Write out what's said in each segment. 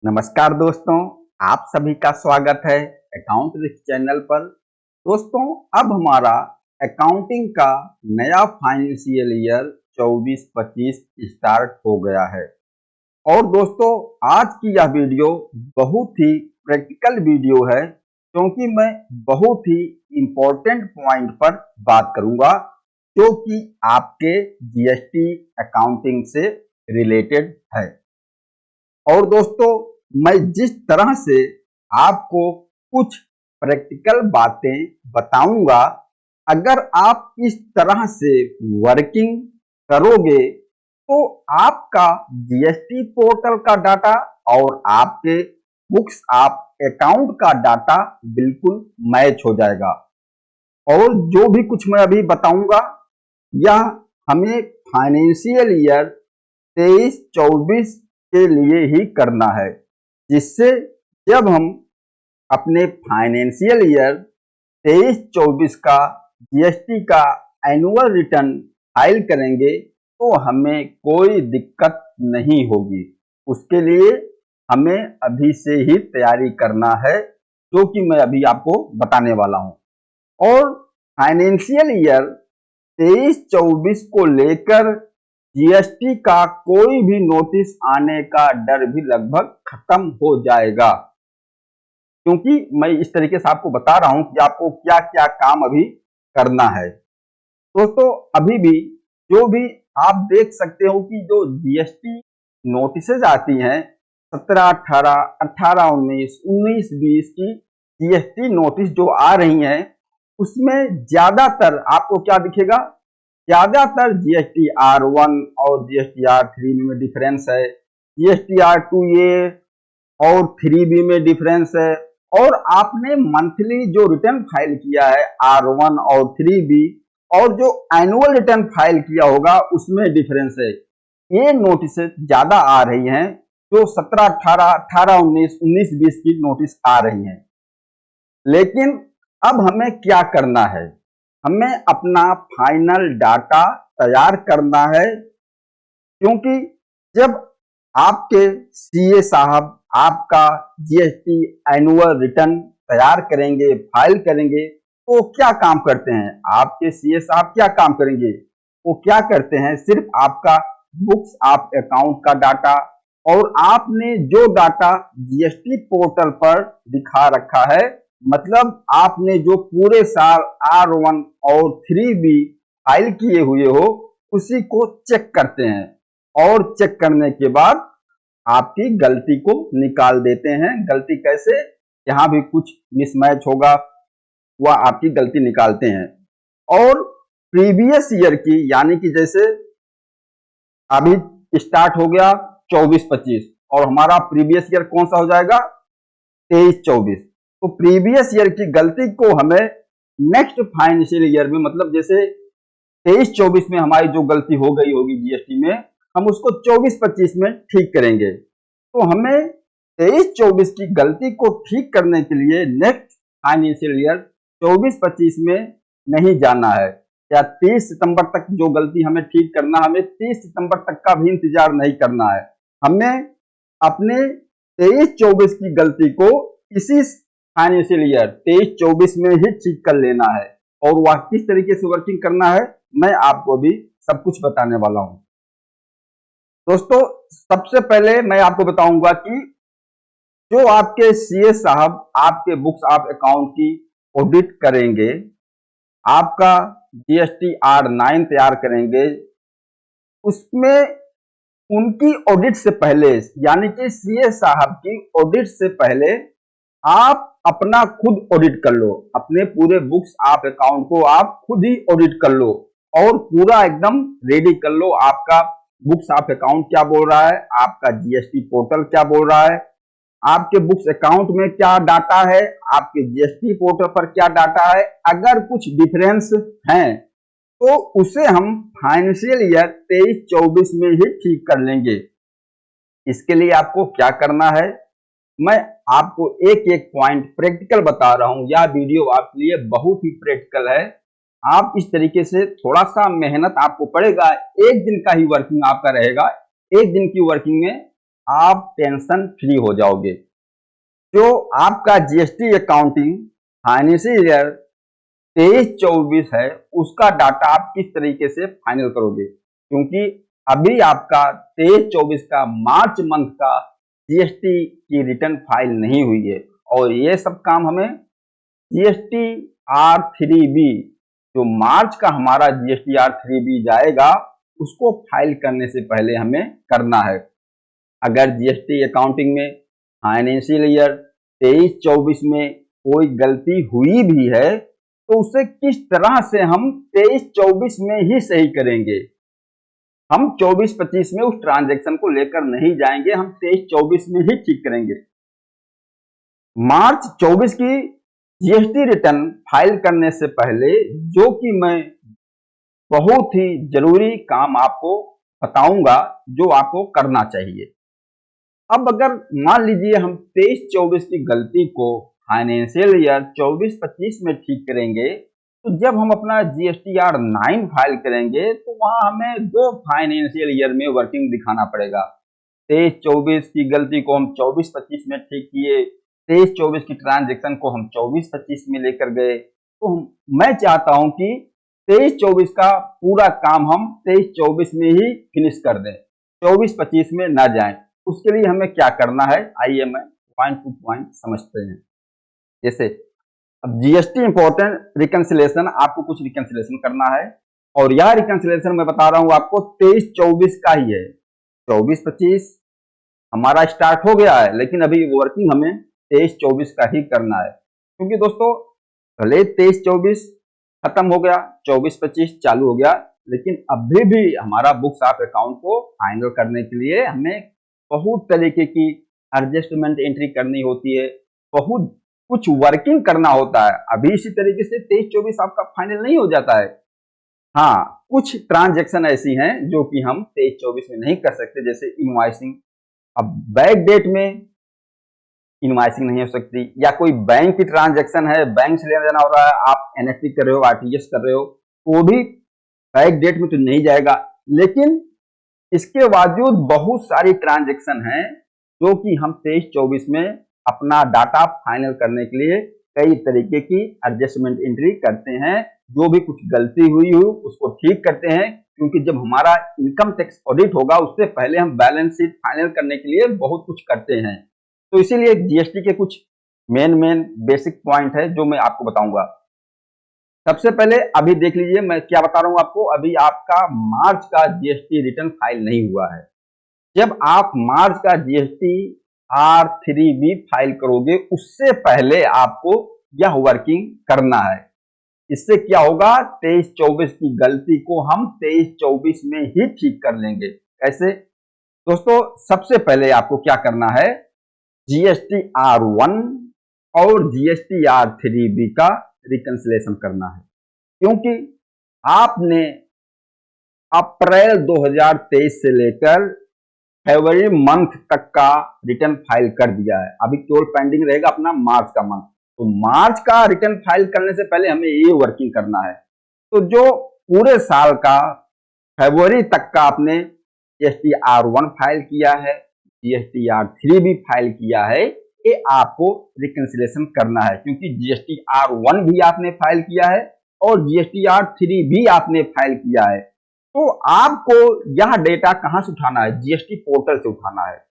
नमस्कार दोस्तों, आप सभी का स्वागत है अकाउंट रिस्क चैनल पर। दोस्तों, अब हमारा अकाउंटिंग का नया फाइनेंशियल ईयर 24-25 स्टार्ट हो गया है। और दोस्तों, आज की यह वीडियो बहुत ही प्रैक्टिकल वीडियो है, क्योंकि मैं बहुत ही इम्पोर्टेंट पॉइंट पर बात करूंगा जो कि आपके जीएसटी अकाउंटिंग से रिलेटेड है। और दोस्तों, मैं जिस तरह से आपको कुछ प्रैक्टिकल बातें बताऊंगा, अगर आप इस तरह से वर्किंग करोगे तो आपका जीएसटी पोर्टल का डाटा और आपके बुक्स आप अकाउंट का डाटा बिल्कुल मैच हो जाएगा। और जो भी कुछ मैं अभी बताऊंगा, यह हमें फाइनेंशियल ईयर 23-24 के लिए ही करना है, जिससे जब हम अपने फाइनेंशियल ईयर 23-24 का जीएसटी का एनुअल रिटर्न फाइल करेंगे तो हमें कोई दिक्कत नहीं होगी। उसके लिए हमें अभी से ही तैयारी करना है, जो कि मैं अभी आपको बताने वाला हूं। और फाइनेंशियल ईयर 23-24 को लेकर जीएसटी का कोई भी नोटिस आने का डर भी लगभग खत्म हो जाएगा, क्योंकि मैं इस तरीके से आपको बता रहा हूं कि आपको क्या क्या काम अभी करना है। दोस्तों, अभी भी जो भी आप देख सकते हो कि जो जीएसटी नोटिसेज आती हैं 17, 18, 18, 19, 19-20 की जीएसटी नोटिस जो आ रही हैं, उसमें ज्यादातर आपको क्या दिखेगा, ज्यादातर जीएसटी R1 और जीएसटी R3 में डिफरेंस है, जीएसटी R2A और 3B में डिफरेंस है, और आपने मंथली जो रिटर्न फाइल किया है R1 और 3B और जो एनुअल रिटर्न फाइल किया होगा उसमें डिफरेंस है। ये नोटिस ज्यादा आ रही हैं, जो 17, 18, 18, 19, 19-20 की नोटिस आ रही हैं। लेकिन अब हमें क्या करना है, हमें अपना फाइनल डाटा तैयार करना है, क्योंकि जब आपके सीए साहब आपका जीएसटी एनुअल रिटर्न तैयार करेंगे, फाइल करेंगे, तो क्या काम करते हैं आपके सीए साहब, क्या काम करेंगे, वो क्या करते हैं, सिर्फ आपका बुक्स आप अकाउंट का डाटा और आपने जो डाटा जीएसटी पोर्टल पर दिखा रखा है, मतलब आपने जो पूरे साल R1 और 3B फाइल किए हुए हो, उसी को चेक करते हैं। और चेक करने के बाद आपकी गलती को निकाल देते हैं। गलती कैसे, यहां भी कुछ मिसमैच होगा, वह आपकी गलती निकालते हैं। और प्रीवियस ईयर की, यानी कि जैसे अभी स्टार्ट हो गया 24-25 और हमारा प्रीवियस ईयर कौन सा हो जाएगा, 23-24। तो प्रीवियस ईयर की गलती को हमें नेक्स्ट फाइनेंशियल ईयर में, मतलब जैसे 23-24 में हमारी जो गलती हो गई होगी जीएसटी में, हम उसको 24-25 में ठीक करेंगे। तो हमें 23-24 की गलती को ठीक करने के लिए नेक्स्ट फाइनेंशियल ईयर 24-25 में नहीं जाना है, या 30 सितंबर तक जो गलती हमें ठीक करना, हमें 30 सितंबर तक का भी इंतजार नहीं करना है। हमें अपने 23-24 की गलती को इसी फाइनेंशियल ईयर 23-24 में ही ठीक कर लेना है। और वह किस तरीके से वर्किंग करना है, मैं आपको भी सब कुछ बताने वाला हूं। दोस्तों, सबसे पहले मैं आपको बताऊंगा कि जो आपके सीए साहब आपके बुक्स आप अकाउंट की ऑडिट करेंगे, आपका जीएसटी R9 तैयार करेंगे, उसमें उनकी ऑडिट से पहले, यानी कि सीए साहब की ऑडिट से पहले आप अपना खुद ऑडिट कर लो। अपने पूरे बुक्स आप अकाउंट को आप खुद ही ऑडिट कर लो और पूरा एकदम रेडी कर लो। आपका बुक्स आप अकाउंट क्या बोल रहा है, आपका जीएसटी पोर्टल क्या बोल रहा है, आपके बुक्स अकाउंट में क्या डाटा है, आपके जीएसटी पोर्टल पर क्या डाटा है। अगर कुछ डिफरेंस है तो उसे हम फाइनेंशियल ईयर 23-24 में ही ठीक कर लेंगे। इसके लिए आपको क्या करना है, मैं आपको एक एक पॉइंट प्रैक्टिकल बता रहा हूं। यह वीडियो आपके लिए बहुत ही प्रैक्टिकल है। आप इस तरीके से थोड़ा सा मेहनत आपको पड़ेगा, एक दिन का ही वर्किंग आपका रहेगा। एक दिन की वर्किंग में आप टेंशन फ्री हो जाओगे। जो आपका जीएसटी अकाउंटिंग फाइनेंशियल ईयर 23-24 है, उसका डाटा आप किस तरीके से फाइनल करोगे, क्योंकि अभी आपका 23-24 का मार्च मंथ का जीएसटी की रिटर्न फाइल नहीं हुई है, और ये सब काम हमें जीएसटी R3B, जो मार्च का हमारा जीएसटी R3B जाएगा, उसको फाइल करने से पहले हमें करना है। अगर जीएसटी अकाउंटिंग में फाइनेंशियल ईयर 23-24 में कोई गलती हुई भी है, तो उसे किस तरह से हम 23-24 में ही सही करेंगे। हम 24-25 में उस ट्रांजैक्शन को लेकर नहीं जाएंगे, हम 23-24 में ही ठीक करेंगे। मार्च 24 की जीएसटी रिटर्न फाइल करने से पहले जो कि मैं बहुत ही जरूरी काम आपको बताऊंगा, जो आपको करना चाहिए। अब अगर मान लीजिए हम 23-24 की गलती को फाइनेंशियल ईयर 24-25 में ठीक करेंगे, तो जब हम अपना GSTR 9 फाइल करेंगे तो वहां हमें 2 फाइनेंशियल ईयर में वर्किंग दिखाना पड़ेगा। 23-24 की गलती को हम 24-25 में ठीक किए, 23-24 की ट्रांजैक्शन को हम 24-25 में लेकर गए, तो मैं चाहता हूं कि 23-24 का पूरा काम हम 23-24 में ही फिनिश कर दें, 24-25 में ना जाएं। उसके लिए हमें क्या करना है, आइए मैं पॉइंट टू पॉइंट समझते हैं। जैसे अब जीएसटी इंपॉर्टेंट रिकंसिलेशन, आपको कुछ रिकंसिलेशन करना है, और यह रिकंसिलेशन मैं बता रहा हूं आपको 23-24 का ही है। 24-25 हमारा स्टार्ट हो गया है, लेकिन अभी वर्किंग हमें 23-24 का ही करना है, क्योंकि दोस्तों भले 23-24 खत्म हो गया, 24-25 चालू हो गया, लेकिन अभी भी हमारा बुक्स ऑफ अकाउंट को फाइनल करने के लिए हमें बहुत तरीके की एडजस्टमेंट एंट्री करनी होती है, बहुत कुछ वर्किंग करना होता है। अभी इसी तरीके से 23-24 आपका फाइनल नहीं हो जाता है। हाँ, कुछ ट्रांजैक्शन ऐसी हैं जो कि हम 23-24 में नहीं कर सकते, जैसे इनवॉइसिंग। अब बैक डेट में इनवॉइसिंग नहीं हो सकती, या कोई बैंक की ट्रांजैक्शन है, बैंक से लेना देना हो रहा है, आप एनएफटी कर रहे हो, आरटीजीएस कर रहे हो, वो भी बैक डेट में तो नहीं जाएगा। लेकिन इसके बावजूद बहुत सारी ट्रांजैक्शन हैं जो कि हम 23-24 में अपना डाटा फाइनल करने के लिए कई तरीके की एडजस्टमेंट एंट्री करते हैं। जो भी कुछ गलती हुई हो उसको ठीक करते हैं, क्योंकि जब हमारा इनकम टैक्स ऑडिट होगा उससे पहले हम बैलेंस शीट फाइनल करने के लिए बहुत कुछ करते हैं। तो इसीलिए जीएसटी के कुछ मेन बेसिक पॉइंट है जो मैं आपको बताऊंगा। सबसे पहले अभी देख लीजिए मैं क्या बता रहा हूं आपको। अभी आपका मार्च का जीएसटी रिटर्न फाइल नहीं हुआ है। जब आप मार्च का जीएसटी R3B फाइल करोगे, उससे पहले आपको यह वर्किंग करना है। इससे क्या होगा, 23-24 की गलती को हम 23-24 में ही ठीक कर लेंगे। कैसे दोस्तों, सबसे पहले आपको क्या करना है, जीएसटी R1 और जीएसटी R3B का रिकंसिलेशन करना है, क्योंकि आपने अप्रैल 2023 से लेकर फरवरी मंथ तक का रिटर्न फाइल कर दिया है। अभी केवल पेंडिंग रहेगा अपना मार्च का मंथ। तो मार्च का रिटर्न फाइल करने से पहले हमें ये वर्किंग करना है। तो जो पूरे साल का फरवरी तक का आपने जीएसटी R1 फाइल किया है, जीएसटी R3B फाइल किया है, ये आपको रिकंसिलेशन करना है, क्योंकि जीएसटी R1 भी आपने फाइल किया है और जीएसटी R3B आपने फाइल किया है। तो आपको यह डेटा कहां से उठाना है, जीएसटी पोर्टल से उठाना है।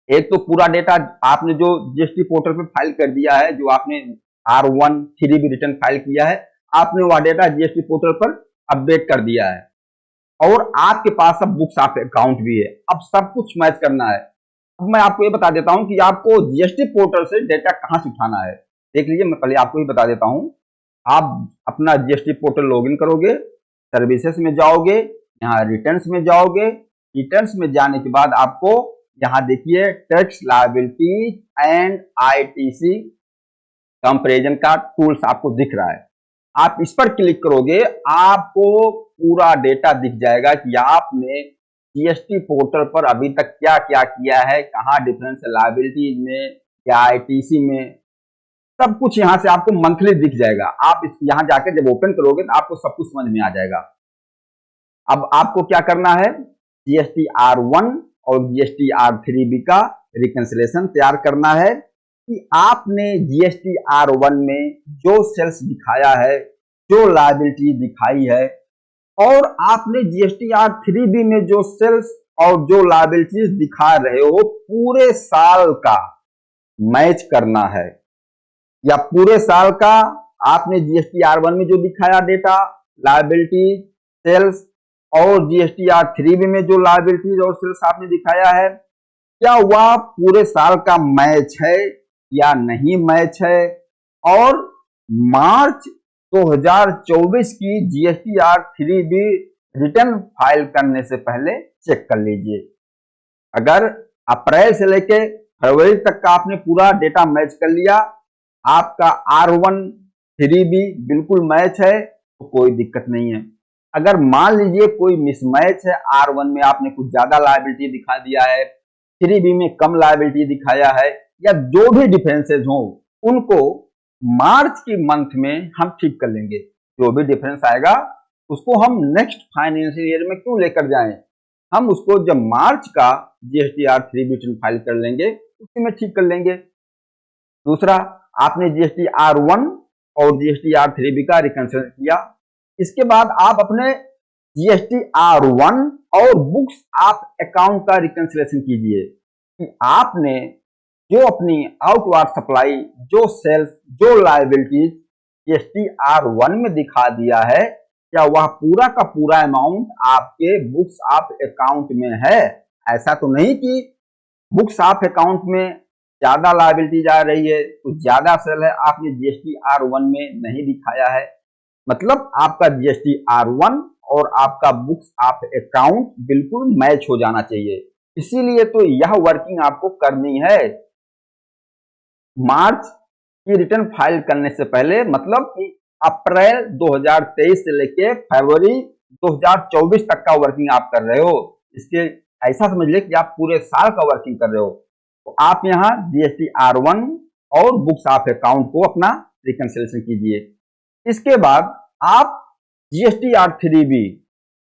एक तो पूरा डेटा आपने जो जीएसटी पोर्टल पे फाइल कर दिया है, जो आपने R1 3B रिटर्न फाइल किया है, आपने वह डेटा जीएसटी पोर्टल पर अपडेट कर दिया है, और आपके पास अब बुक्स ऑफ अकाउंट भी है। अब सब कुछ मैच करना है। अब मैं आपको ये बता देता हूं कि आपको जीएसटी पोर्टल से डेटा कहां से उठाना है। देख लीजिए, मैं पहले आपको ही बता देता हूं। आप अपना जीएसटी पोर्टल लॉगिन करोगे, सर्विसेज में जाओगे, यहाँ रिटर्न्स में जाओगे। रिटर्न्स में जाने के बाद आपको यहाँ देखिए tax liability and ITC comparison का टूल्स आपको दिख रहा है। आप इस पर क्लिक करोगे, आपको पूरा डेटा दिख जाएगा कि आपने जीएसटी पोर्टल पर अभी तक क्या क्या किया है, कहाँ डिफरेंस है लायबिलिटीज में या आईटीसी में, सब कुछ यहाँ से आपको मंथली दिख जाएगा। आप यहाँ जाकर जब ओपन करोगे तो आपको सब कुछ समझ में आ जाएगा। अब आपको क्या करना है, जीएसटी R1 और जीएसटी R3B का रिकंसिलेशन तैयार करना है कि आपने जीएसटी R1 में जो सेल्स दिखाया है, जो लायबिलिटी दिखाई है, और आपने जीएसटी R3B में जो सेल्स और जो लायबिलिटीज दिखा रहे हो पूरे साल का मैच करना है, या पूरे साल का आपने जीएसटी R1 में जो दिखाया डेटा, लायबिलिटी, सेल्स, और जीएसटी R3B में जो लायबिलिटीज और सेल्स आपने दिखाया है, क्या वह पूरे साल का मैच है या नहीं मैच है। और मार्च 2024 की जीएसटी R3B रिटर्न फाइल करने से पहले चेक कर लीजिए। अगर अप्रैल से लेके फरवरी तक का आपने पूरा डेटा मैच कर लिया, आपका R1 3B बिल्कुल मैच है, तो कोई दिक्कत नहीं है। अगर मान लीजिए कोई मिसमैच है, R1 में आपने कुछ ज्यादा लायबिलिटी दिखा दिया है, 3B में कम लायबिलिटी दिखाया है, या जो भी डिफरेंसेस हो उनको मार्च की मंथ में हम ठीक कर लेंगे। जो भी डिफरेंस आएगा उसको हम नेक्स्ट फाइनेंशियल ईयर में क्यों लेकर जाएं, हम उसको जब मार्च का जीएसटी R3B रिटर्न फाइल कर लेंगे उसी में ठीक कर लेंगे। दूसरा, आपने जीएसटी R1 और जीएसटी R3B का रिकंसिडर किया, इसके बाद आप अपने जीएसटी R1 और बुक्स ऑफ अकाउंट का रिकंसिलेशन कीजिए कि आपने जो अपनी आउटवार्ड सप्लाई, जो सेल्स, जो लायबिलिटीज जीएसटी R1 में दिखा दिया है, क्या वह पूरा का पूरा अमाउंट आपके बुक्स ऑफ अकाउंट में है। ऐसा तो नहीं कि बुक्स ऑफ अकाउंट में ज्यादा लायबिलिटी जा रही है तो ज्यादा सेल है, आपने जीएसटी R1 में नहीं दिखाया है। मतलब आपका जीएसटी R1 और आपका बुक्स ऑफ अकाउंट बिल्कुल मैच हो जाना चाहिए। इसीलिए तो यह वर्किंग आपको करनी है मार्च की रिटर्न फाइल करने से पहले, मतलब कि अप्रैल 2023 से लेके फरवरी 2024 तक का वर्किंग आप कर रहे हो। इसके ऐसा समझ ले कि आप पूरे साल का वर्किंग कर रहे हो। तो आप यहाँ जीएसटी R1 और बुक्स ऑफ अकाउंट को अपना रिकंसिलेशन कीजिए। इसके बाद आप जीएसटी R3B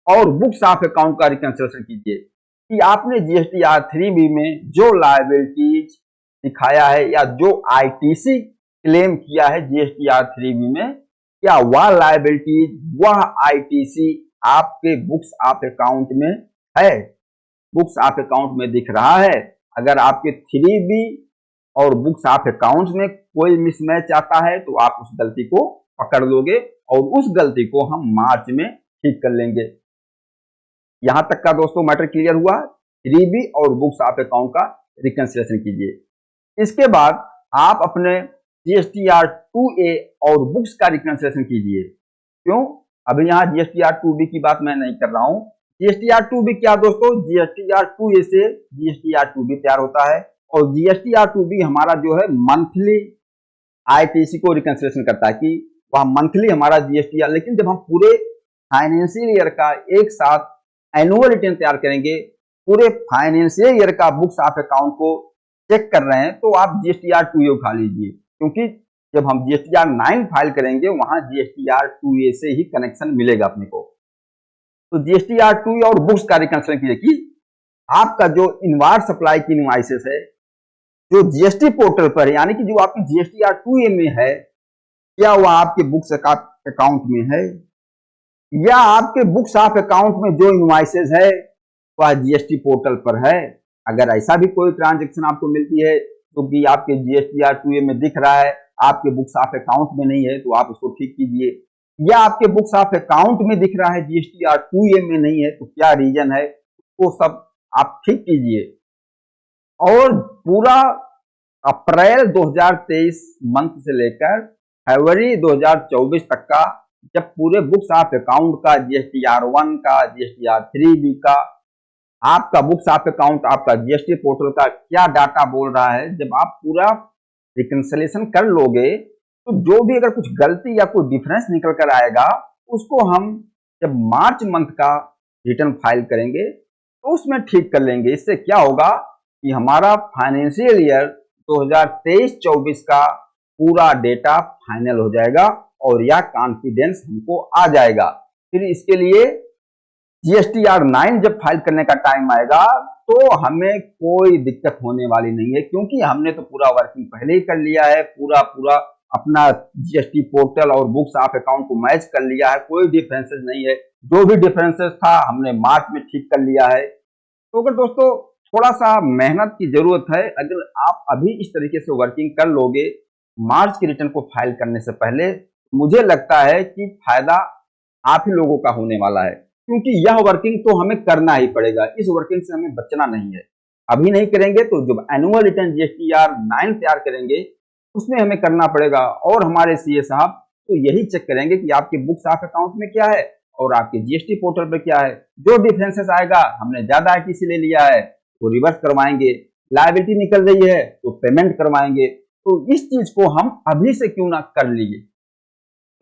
और बुक्स ऑफ अकाउंट का रिकंसिलेशन कीजिए कि आपने जीएसटी R3B में जो लायबिलिटीज दिखाया है या जो आईटीसी क्लेम किया है जीएसटी R3B में, क्या वह लायबिलिटीज, वह आईटीसी आपके बुक्स ऑफ अकाउंट में है, बुक्स ऑफ अकाउंट में दिख रहा है। अगर आपके 3B और बुक्स ऑफ अकाउंट में कोई मिसमैच आता है तो आप उस गलती को पकड़ लोगे और उस गलती को हम मार्च में ठीक कर लेंगे। यहां तक का दोस्तों मैटर क्लियर हुआ। 3B और बुक्स ऑफ अकाउंट का रिकंसिलेशन कीजिए। इसके बाद आप अपने जीएसटी R2A और बुक्स का रिकंसिलेशन कीजिए। क्यों? अभी यहाँ जीएसटी R2B की बात मैं नहीं कर रहा हूँ। जीएसटी R2B क्या दोस्तों, जीएसटी R2A से जीएसटी R2B तैयार होता है और जीएसटी R2B हमारा जो है मंथली आईटीसी को रिकंसिलेशन करता है कि वह मंथली हमारा जीएसटी, लेकिन जब हम पूरे फाइनेंशियल ईयर का एक साथ एनुअल रिटर्न तैयार करेंगे, पूरे फाइनेंशियल ईयर का बुक्स ऑफ अकाउंट को चेक कर रहे हैं, तो आप जीएसटी R2A उठा लीजिए, क्योंकि जब हम जीएसटी R9 फाइल करेंगे वहां जीएसटी R2A से ही कनेक्शन मिलेगा अपने को। तो जीएसटी R2A और बुक्स का रिकंसिलेशन कीजिए कि आपका जो इनवार्ड सप्लाई की इनवॉइसेस है जो जीएसटी पोर्टल पर है, यानी कि जो आपकी जीएसटी R2A में है, क्या वह आपके बुक्स अकाउंट में है, या आपके बुक्स ऑफ अकाउंट में जो इनवॉइसेस है वह जीएसटी पोर्टल पर है। अगर ऐसा भी कोई ट्रांजैक्शन आपको मिलती है जो कि आपके जीएसटी R2A में दिख रहा है, आपके बुक्स ऑफ अकाउंट में नहीं है, तो आप उसको ठीक कीजिए। या आपके बुक्स ऑफ अकाउंट में दिख रहा है, जीएसटी R2A में नहीं है, तो क्या रीजन है, वो सब आप ठीक कीजिए। और पूरा अप्रैल 2023 मंथ से लेकर फरवरी 2024 तक का जब पूरे बुक्स ऑफ अकाउंट का, जीएसटी R1 का, जीएसटी R3B का, आपका बुक्स ऑफ अकाउंट, आपका जीएसटी पोर्टल का क्या डाटा बोल रहा है, जब आप पूरा रिकंसिलेशन कर लोगे तो जो भी अगर कुछ गलती या कोई डिफरेंस निकल कर आएगा उसको हम जब मार्च मंथ का रिटर्न फाइल करेंगे तो उसमें ठीक कर लेंगे। इससे क्या होगा कि हमारा फाइनेंशियल ईयर 2023-24 का पूरा डेटा फाइनल हो जाएगा और यह कॉन्फिडेंस हमको आ जाएगा। फिर इसके लिए GSTR 9 जब फाइल करने का टाइम आएगा तो हमें कोई दिक्कत होने वाली नहीं है, क्योंकि हमने तो पूरा वर्किंग पहले ही कर लिया है, पूरा पूरा अपना GST पोर्टल और बुक्स ऑफ अकाउंट को मैच कर लिया है, कोई डिफरेंसेस नहीं है। जो भी डिफरेंसेस था हमने मार्च में ठीक कर लिया है। तो अगर दोस्तों थोड़ा सा मेहनत की जरूरत है, अगर आप अभी इस तरीके से वर्किंग कर लोगे मार्च के रिटर्न को फाइल करने से पहले, मुझे लगता है कि फायदा आप ही लोगों का होने वाला है, क्योंकि यह वर्किंग तो हमें करना ही पड़ेगा, इस वर्किंग से हमें बचना नहीं है। अभी नहीं करेंगे तो जब एनुअल रिटर्न GSTR 9 तैयार करेंगे उसमें हमें करना पड़ेगा, और हमारे सीए साहब तो यही चेक करेंगे कि आपके बुक्स ऑफ अकाउंट में क्या है और आपके GST पोर्टल पर क्या है। जो डिफरेंसेस आएगा, हमने ज्यादा ITC ले लिया है वो रिवर्स करवाएंगे, लायबिलिटी निकल रही है तो पेमेंट करवाएंगे। तो इस चीज को हम अभी से क्यों ना कर लीजिए।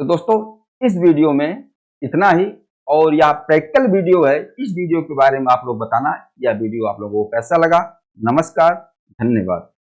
तो दोस्तों इस वीडियो में इतना ही, और यह प्रैक्टिकल वीडियो है, इस वीडियो के बारे में आप लोग बताना यह वीडियो आप लोगों को कैसा लगा। नमस्कार, धन्यवाद।